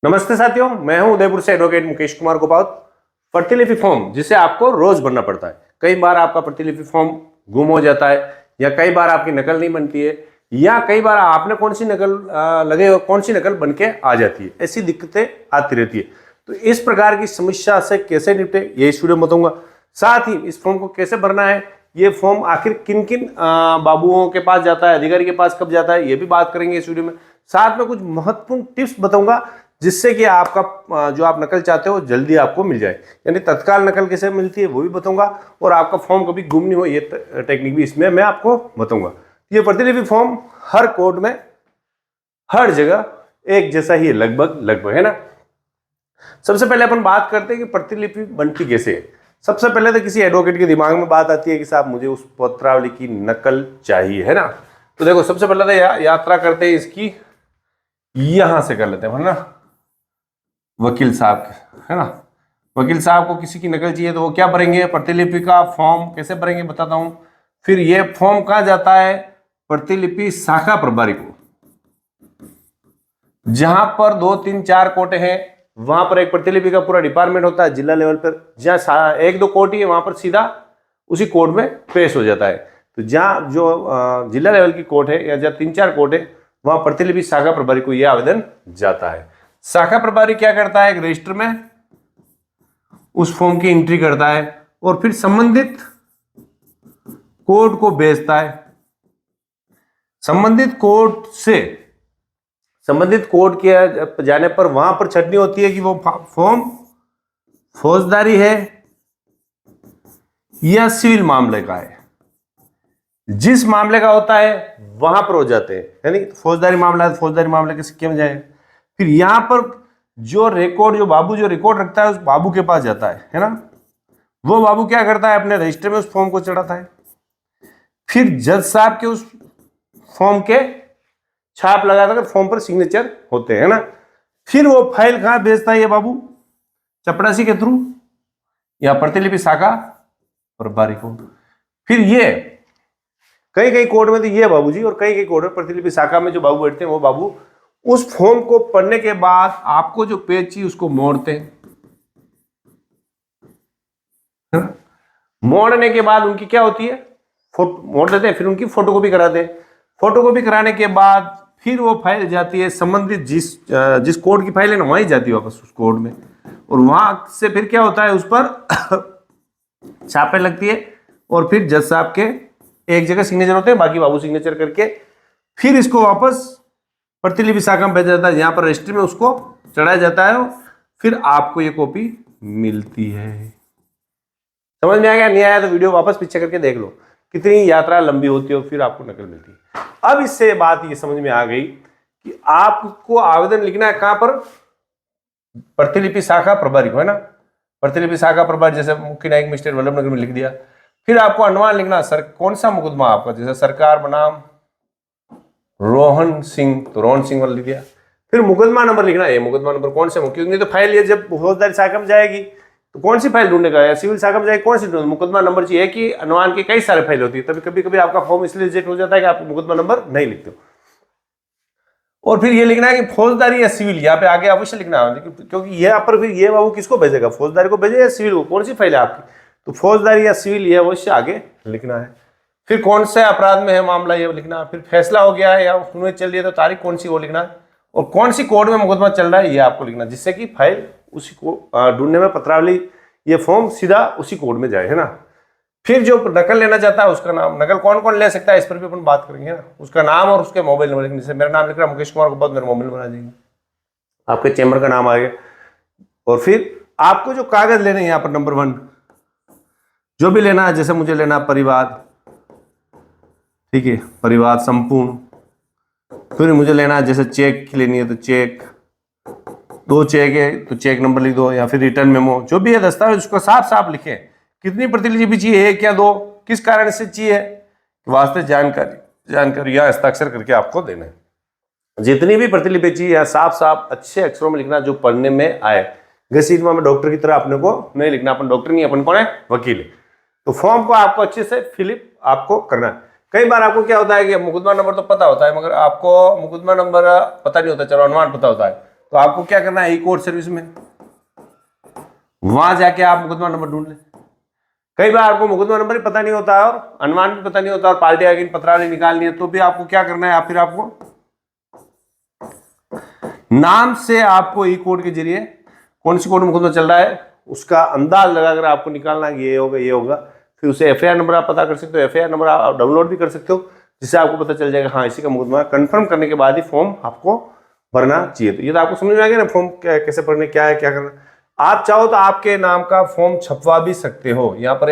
नमस्ते साथियों, मैं हूं उदयपुर से एडवोकेट मुकेश कुमार गोपाल। प्रतिलिपि फॉर्म जिसे आपको रोज भरना पड़ता है। कई बार आपका प्रतिलिपि फॉर्म गुम हो जाता है, या कई बार आपकी नकल नहीं बनती है, या कई बार आपने कौन सी नकल कौन सी नकल बन के आ जाती है। ऐसी दिक्कतें आती रहती है। तो इस प्रकार की समस्या से कैसे निपटे, ये इस वीडियो में बताऊंगा। साथ ही इस फॉर्म को कैसे भरना है, ये फॉर्म आखिर किन किन बाबुओं के पास जाता है, अधिकारी के पास कब जाता है, ये भी बात करेंगे इस वीडियो में। साथ में कुछ महत्वपूर्ण टिप्स बताऊंगा जिससे कि आपका जो आप नकल चाहते हो जल्दी आपको मिल जाए। यानी तत्काल नकल कैसे मिलती है वो भी बताऊंगा, और आपका फॉर्म कभी गुम नहीं हो ये टेक्निक भी इसमें मैं आपको बताऊंगा। ये प्रतिलिपि फॉर्म हर कोर्ट में हर जगह एक जैसा ही है, लगभग है ना। सबसे पहले अपन बात करते हैं कि प्रतिलिपि बनती कैसे है। सबसे पहले तो किसी एडवोकेट के दिमाग में बात आती है कि साहब मुझे उस पत्रावली की नकल चाहिए, है ना। तो देखो, सबसे पहले तो यात्रा करते हैं इसकी, यहां से कर लेते हैं, है ना। वकील साहब, है ना। वकील साहब को किसी की नकल चाहिए तो वो क्या भरेंगे, प्रतिलिपि का फॉर्म कैसे भरेंगे बताता हूं। फिर ये फॉर्म कहां जाता है, प्रतिलिपि शाखा प्रभारी को। जहां पर 2, 3, 4 कोर्ट हैं, वहां पर एक प्रतिलिपि का पूरा डिपार्टमेंट होता है जिला लेवल पर। जहां 1-2 कोर्ट ही है वहां पर सीधा उसी कोर्ट में पेश हो जाता है। तो जहां जो जिला लेवल की कोर्ट है या जहां 3-4 कोर्ट है, वहां प्रतिलिपि शाखा प्रभारी को यह आवेदन जाता है। शाखा प्रभारी क्या करता है, एक रजिस्टर में उस फॉर्म की एंट्री करता है और फिर संबंधित कोर्ट को भेजता है। संबंधित कोर्ट के जाने पर वहां पर छटनी होती है कि वो फॉर्म फौजदारी है या सिविल मामले का है। जिस मामले का होता है वहां पर हो जाते हैं, यानी फौजदारी मामला है तो फौजदारी मामले के सिक्के में जाएगा। फिर यहां पर जो बाबू जो रिकॉर्ड रखता है उस बाबू के पास जाता है ना। वो बाबू क्या करता है, अपने रजिस्टर में उस फॉर्म को चढ़ाता है। फिर जज साहब के उस फॉर्म के छाप लगाता है, फॉर्म पर सिग्नेचर होते हैं ना। फिर वो फाइल कहां भेजता है ये बाबू, चपरासी के थ्रू या प्रतिलिपि शाखा प्रभारी को। फिर ये कई कोर्ट में तो ये बाबूजी, और कई कोर्ट में प्रतिलिपि शाखा में जो बाबू बैठते हैं वो बाबू उस फॉर्म को पढ़ने के बाद आपको जो पेज चाहिए उसको मोड़ते हैं। मोड़ने के बाद उनकी क्या होती है, मोड़ देते हैं, फिर उनकी फोटोकॉपी कराते हैं। फोटोकॉपी कराने के बाद फिर वो फाइल जाती है संबंधित जिस कोर्ट की फाइल है ना, वहीं जाती है वापस उस कोर्ट में। और वहां से फिर क्या होता है, उस पर छापे लगती है और फिर जज साहब के एक जगह सिग्नेचर होते हैं, बाकी बाबू सिग्नेचर करके फिर इसको वापस प्रतिलिपि शाखा में भेजा जाता है, यहाँ पर रजिस्ट्री में उसको चढ़ाया जाता है। फिर आपको ये कॉपी मिलती है। समझ में आ गया? नहीं आया तो वीडियो वापस पीछे करके देख लो, कितनी यात्रा लंबी होती है, फिर आपको नकल मिलती है। अब इससे बात ये समझ में आ गई कि आपको आवेदन लिखना है कहां पर, प्रतिलिपि शाखा प्रभारी को, है ना। प्रतिलिपि शाखा प्रभारी, जैसे मुख्य न्यायिक मजिस्ट्रेट वल्लभनगर में लिख दिया। फिर आपको अनुमान लिखना, सर कौन सा मुकदमा आपका, जैसे सरकार बनाम रोहन सिंह, तो रोहन सिंह वाला लिख दिया। फिर मुकदमा नंबर लिखना है, मुकदमा नंबर कौन से, क्योंकि नहीं तो फाइल ये जब फौजदारी शाखा में जाएगी तो कौन सी फाइल ढूंढने का, या सिविल शाखा में जाएगी कौन सी ढूंढ, मुकदमा नंबर चाहिए कि अनुमान की कई सारे फाइल होती है। तभी कभी कभी आपका फॉर्म इसलिए रिजेक्ट हो जाता है कि आप मुकदमा नंबर नहीं लिखते हो। और फिर ये लिखना है कि फौजदारी या सिविल, यहाँ पे आगे अवश्य लिखना है, क्योंकि यहाँ पर फिर ये बाबू किसको भेजेगा, फौजदारी को भेजे या सिविल को, कौन सी फाइल है आपकी, तो फौजदारी या सिविल ये अवश्य आगे लिखना है। फिर कौन से अपराध में है मामला ये लिखना है। फिर फैसला हो गया है या सुनवाई चल रही है तो तारीख कौन सी वो लिखना है, और कौन सी कोर्ट में मुकदमा चल रहा है ये आपको लिखना, जिससे कि फाइल उसी को ढूंढने में पत्रावली ये फॉर्म सीधा उसी कोर्ट में जाए, है ना। फिर जो नकल लेना चाहता है उसका नाम, नकल कौन कौन ले सकता है इस पर भी अपन बात करेंगे ना, उसका नाम और उसके मोबाइल नंबर लिखने से। मेरा नाम लिख रहा मुकेश कुमार गोपाल, मेरा मोबाइल नंबर आ जाएंगे, आपके चैम्बर का नाम आ गया। और फिर आपको जो कागज लेने हैं यहाँ पर, नंबर 1 जो भी लेना है, जैसे मुझे लेना परिवाद, ठीक है, परिवाद संपूर्ण। फिर मुझे लेना है जैसे चेक की लेनी है तो चेक, 2 चेक है तो चेक नंबर लिख दो, या फिर रिटर्न मेमो, जो भी है दस्तावेज उसको साफ साफ लिखे। कितनी प्रतिलिपि चाहिए, 1 या 2, किस कारण से चाहिए, वास्ते जानकारी या हस्ताक्षर करके आपको देना है। जितनी भी प्रतिलिपि चाहिए या साफ साफ अच्छे अक्षरों में लिखना जो पढ़ने में आए। घसीटवा में डॉक्टर की तरह अपने को नहीं लिखना, अपन डॉक्टर नहीं, अपन कौन है, वकील है। तो फॉर्म को आपको अच्छे से फिलिप आपको करना है। कई बार आपको क्या होता है कि मुकदमा नंबर तो पता होता है, मगर आपको मुकदमा नंबर पता नहीं होता, चलो अनुमान पता होता है, तो आपको क्या करना है, ई कोर्ट सर्विस में वहां जाके आप मुकदमा नंबर ढूंढ लें। कई बार आपको मुकदमा नंबर ही पता नहीं होता है और अनुमान भी पता नहीं होता और पार्टी आगे पत्रावली निकालनी है, तो भी आपको क्या करना है, फिर आपको नाम से आपको ई कोड के जरिए कौन सी कोर्ट में मुकदमा चल रहा है उसका अंदाज लगाकर आपको निकालना है, ये होगा ये होगा। फिर उसे एफआईआर नंबर आप पता कर सकते हो, एफआईआर नंबर आप डाउनलोड भी कर सकते हो, जिससे आपको पता चल जाएगा हाँ इसी का मुकदमा। कंफर्म करने के बाद ही फॉर्म आपको भरना चाहिए। तो ये तो आपको समझ में आ गया ना, फॉर्म कैसे भरने, क्या है क्या करना। आप चाहो तो आपके नाम का फॉर्म छपवा भी सकते हो। यहाँ पर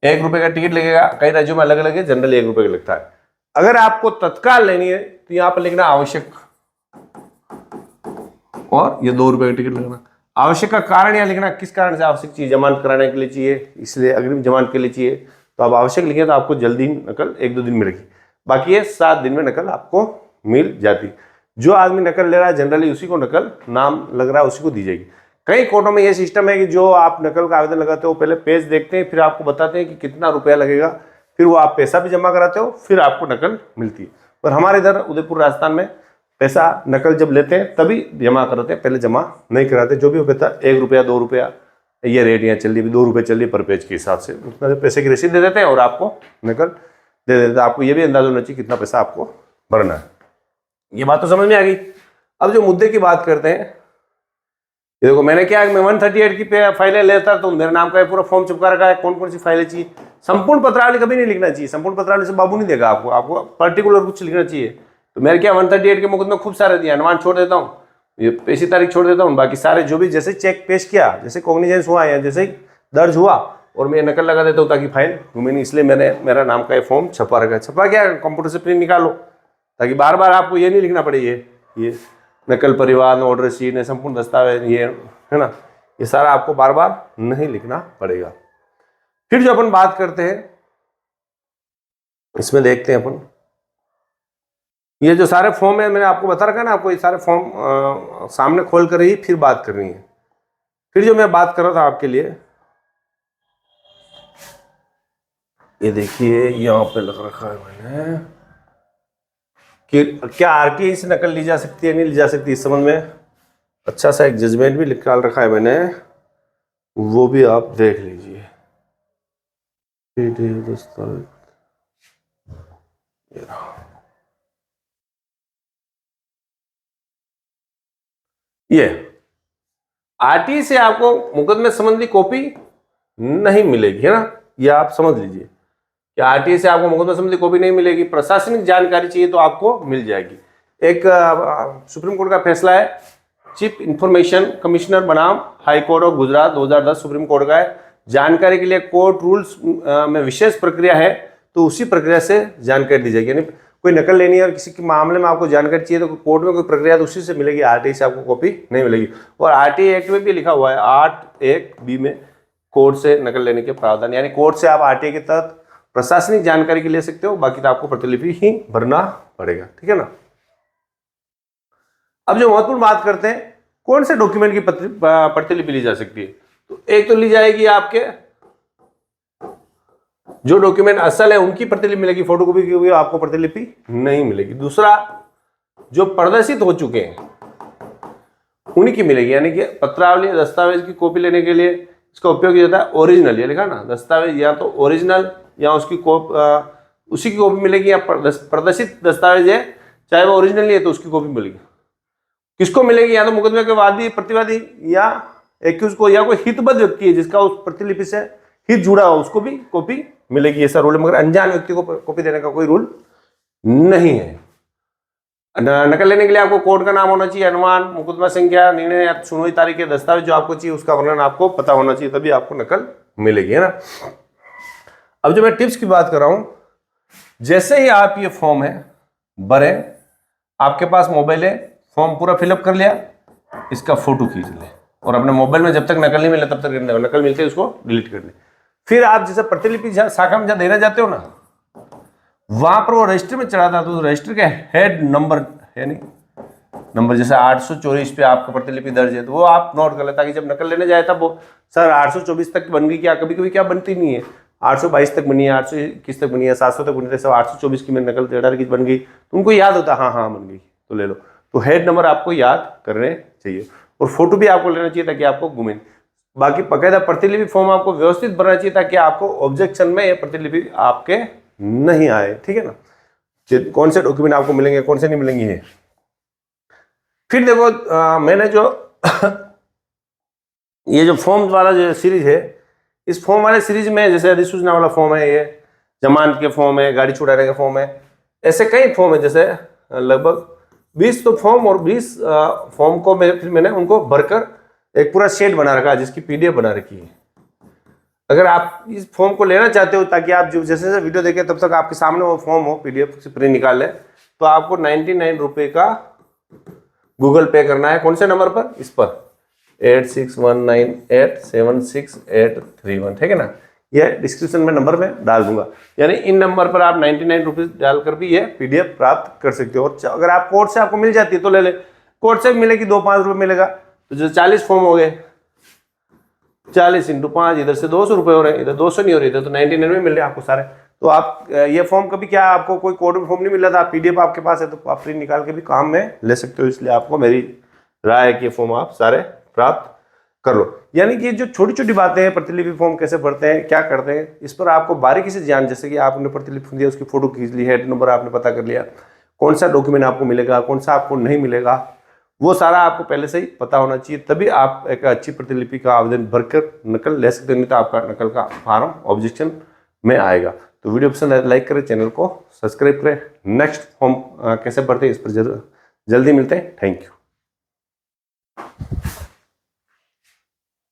1 रुपए का टिकट लगेगा, कई राज्यों में अलग अलग है, जनरल 1 रुपए का लगता है। अगर आपको तत्काल लेनी है तो यहाँ पर लिखना आवश्यक, और ये 2 रुपए का टिकट लगना। आवश्यक का कारण यहाँ लिखना, किस कारण से आवश्यक चीज जमानत कराने के लिए चाहिए, इसलिए अग्रिम जमानत के लिए चाहिए। तो आप आवश्यक लिखे तो आपको जल्दी नकल 1-2 दिन मिलेगी, बाकी ये 7 दिन में नकल आपको मिल जाती। जो आदमी नकल ले रहा है जनरली उसी को नकल नाम लग रहा है उसी को दी जाएगी। कई कोर्टों में ये सिस्टम है कि जो आप नकल का आवेदन लगाते हो पहले पेज देखते हैं, फिर आपको बताते हैं कि कितना रुपया लगेगा, फिर वो आप पैसा भी जमा कराते हो, फिर आपको नकल मिलती है। पर हमारे इधर उदयपुर राजस्थान में पैसा नकल जब लेते हैं तभी जमा कराते हैं, पहले जमा नहीं कराते। जो भी वो कहता है 1 रुपया 2 रुपया ये रेट यहाँ चल रही है, 2 रुपये चल रही है पर पेज के हिसाब से, उतना पैसे की रसीद दे देते हैं और आपको नकल दे देते हैं। आपको ये भी अंदाजा होना चाहिए कितना पैसा आपको भरना है। ये बात तो समझ में आ गई। अब जो मुद्दे की बात करते हैं, ये देखो मैंने क्या, मैं 138 की फाइलें लेता तो मेरे नाम का पूरा फॉर्म चिपका रखा है, कौन कौन सी फाइलें चाहिए। संपूर्ण पत्रावली कभी नहीं लिखना चाहिए, संपूर्ण पत्रावली से बाबू नहीं देगा आपको, आपको पर्टिकुलर कुछ लिखना चाहिए। तो मेरे क्या 138 के मुकदमे खूब सारे दिए, अनुमान छोड़ देता हूँ, ये पेशी तारीख छोड़ देता हूँ, बाकी सारे जो भी जैसे चेक पेश किया, जैसे कॉग्निजेंस हुआ या जैसे दर्ज हुआ और मैं नकल लगा देता हूँ ताकि फाइल घूमे नहीं, इसलिए मैंने मेरा नाम का ये फॉर्म छपा रखा है। छपा क्या, कंप्यूटर से प्रिंट निकालो ताकि बार बार आपको ये नहीं लिखना पड़े, ये नकल परिवार ऑर्डर शीट संपूर्ण दस्तावेज ये है ना, ये सारा आपको बार बार नहीं लिखना पड़ेगा। फिर जो अपन बात करते हैं इसमें देखते हैं अपन, ये जो सारे फॉर्म है मैंने आपको बता रखा है ना, आपको ये सारे फॉर्म सामने खोल कर ही फिर बात करनी है। फिर जो मैं बात कर रहा था आपके लिए, ये देखिए यहाँ पे लग रखा है मैंने कि क्या आरटीआई से नकल ली जा सकती है नहीं ली जा सकती, इस संबंध में अच्छा सा एक जजमेंट भी निकाल रखा है मैंने, वो भी आप देख लीजिए। ये आरटीआई से आपको मुकदमे संबंधी कॉपी नहीं मिलेगी, है ना, ये आप समझ लीजिए कि आरटीआई से आपको मुकदमा संबंधी कॉपी नहीं मिलेगी। प्रशासनिक जानकारी चाहिए तो आपको मिल जाएगी। एक सुप्रीम कोर्ट का फैसला है, चीफ इंफॉर्मेशन कमिश्नर बनाम high court of Gujarat 2010 supreme court का है, जानकारी के लिए कोर्ट रूल्स में विशेष प्रक्रिया है तो उसी प्रक्रिया से जानकारी दी जाएगी। यानी कोई नकल लेनी है और किसी के मामले में आपको जानकारी चाहिए तो कोर्ट में कोई प्रक्रिया तो उसी से मिलेगी, आरटीआई से आपको कॉपी नहीं मिलेगी। और आरटीआई एक्ट में भी लिखा हुआ है 8(1)(b) में कोर्ट से नकल लेने के प्रावधान, यानी कोर्ट से आप आरटीआई के तहत प्रशासनिक जानकारी के ले सकते हो, बाकी तो आपको प्रतिलिपि ही भरना पड़ेगा, ठीक है ना। अब जो महत्वपूर्ण बात करते हैं, कौन से डॉक्यूमेंट की प्रतिलिपि ली जा सकती है, तो एक तो ली जाएगी आपके जो डॉक्यूमेंट असल है उनकी प्रतिलिपि मिलेगी, फोटोकॉपी की हुई आपको प्रतिलिपि नहीं मिलेगी। दूसरा, जो प्रदर्शित हो चुके हैं उन्हीं की मिलेगी, यानी कि पत्रावली दस्तावेज की कॉपी लेने के लिए इसका उपयोग किया जाता है ओरिजिनल, ये लिखा ना दस्तावेज, या तो ओरिजिनल या उसकी उसी की कॉपी मिलेगी, या प्रदर्शित दस्तावेज है चाहे वो ओरिजिनल नहीं है तो उसकी कॉपी मिलेगी। किसको मिलेगी, या तो मुकदमे के वादी प्रतिवादी या एक्यूज को, या कोई हितबद्ध व्यक्ति है जिसका उस प्रतिलिपि से हित जुड़ा हो उसको भी कॉपी मिलेगी, ऐसा रूल है। मगर अनजान व्यक्ति को कॉपी देने का कोई रूल नहीं है। नकल लेने के लिए आपको कोर्ट का नाम होना चाहिए, अनुमान, मुकदमा संख्या, निर्णय या सुनवाई तारीख के दस्तावेज जो आपको चाहिए उसका वर्णन आपको पता होना चाहिए, तभी आपको नकल मिलेगी, है ना। अब जो मैं टिप्स की बात कर रहा हूं, जैसे ही आप ये फॉर्म है भरे, आपके पास मोबाइल है, फॉर्म पूरा फिलअप कर लिया, इसका फोटो खींच ले और अपने मोबाइल में जब तक नकल नहीं मिले तब तक नकल मिलते है उसको डिलीट कर ले। फिर आप जैसे प्रतिलिपि शाखा में जहाँ देना चाहते हो ना, वहां पर वो रजिस्टर में चढ़ा था तो रजिस्टर के हेड नंबर, यानी नंबर जैसे 824 पे आपका प्रतिलिपि दर्ज है तो वो आप नोट कर ले, ताकि जब नकल लेने जाए तब वो सर 824 तक बन गई क्या, कभी कभी क्या बनती नहीं है, 822 तक बनी है, 821 तक बनी है, 700 तक बनी है, सब 824 की मेरी नकल 18 की बन गई, तो उनको याद होता हाँ हाँ बन गई तो ले लो। तो हेड नंबर आपको याद करने चाहिए और फोटो भी आपको लेना चाहिए ताकि आपको घूमे। बाकी बाकायदा प्रतिलिपि फॉर्म आपको व्यवस्थित भरना चाहिए ताकि आपको ऑब्जेक्शन में ये प्रतिलिपि आपके नहीं आए, ठीक है ना। कौन से डॉक्यूमेंट आपको मिलेंगे कौन से नहीं मिलेंगे। फिर देखो मैंने जो ये जो फॉर्म वाला जो सीरीज है, इस फॉर्म वाले सीरीज में जैसे अधिसूचना वाला फॉर्म है, ये जमानत के फॉर्म है, गाड़ी छुड़ाने का फॉर्म है, ऐसे कई फॉर्म है, जैसे लगभग 20 तो फॉर्म और 20 फॉर्म को फिर मैंने उनको भरकर एक पूरा शेड बना रखा है जिसकी पीडीएफ बना रखी है। अगर आप इस फॉर्म को लेना चाहते हो ताकि आप जो जैसे जैसे वीडियो देखें तब तक आपके सामने वो फॉर्म हो, पीडीएफ से प्रिंट निकाल लें, तो आपको 99 रुपये का गूगल पे करना है। कौन से नंबर पर? इस पर 8619876831, ठीक है ना। ये डिस्क्रिप्शन में नंबर में डाल दूंगा, यानी इन नंबर पर आप 99 रुपीज़ डालकर भी ये पीडीएफ प्राप्त कर सकते हो। और अगर आप कोर्ट से आपको मिल जाती है तो ले ले, कोर्ट से मिलेगी 2-5 रुपये मिलेगा, तो जो 40 फॉर्म हो गए, 40 × 5 इधर से 200 रुपये हो रहे हैं, इधर 200 नहीं हो रही, इधर तो 99 में मिल रहे हैं आपको सारे। तो आप ये फॉर्म कभी क्या आपको कोई कोर्ट में फॉर्म नहीं मिला था, पीडीएफ आपके पास है, तो आप प्रिंट निकाल के भी काम में ले सकते हो। इसलिए आपको मेरी राय है कि फॉर्म आप सारे प्राप्त कर लो। यानी कि जो छोटी छोटी बातें हैं, प्रतिलिपि फॉर्म कैसे भरते हैं, क्या करते हैं, इस पर आपको बारीकी से ध्यान, जैसे कि आपने प्रतिलिपि दिया, उसकी फोटो खींच ली, हेड नंबर आपने पता कर लिया, कौन सा डॉक्यूमेंट आपको मिलेगा, कौन सा आपको नहीं मिलेगा, वो सारा आपको पहले से ही पता होना चाहिए, तभी आप एक अच्छी प्रतिलिपि का आवेदन भरकर नकल ले सकते हैं। नहीं तो आपका नकल का फॉर्म ऑब्जेक्शन में आएगा। तो वीडियो पसंद आए लाइक करें, चैनल को सब्सक्राइब करें। नेक्स्ट फॉर्म कैसे भरते हैं इस पर जल्दी मिलते हैं। Thank you.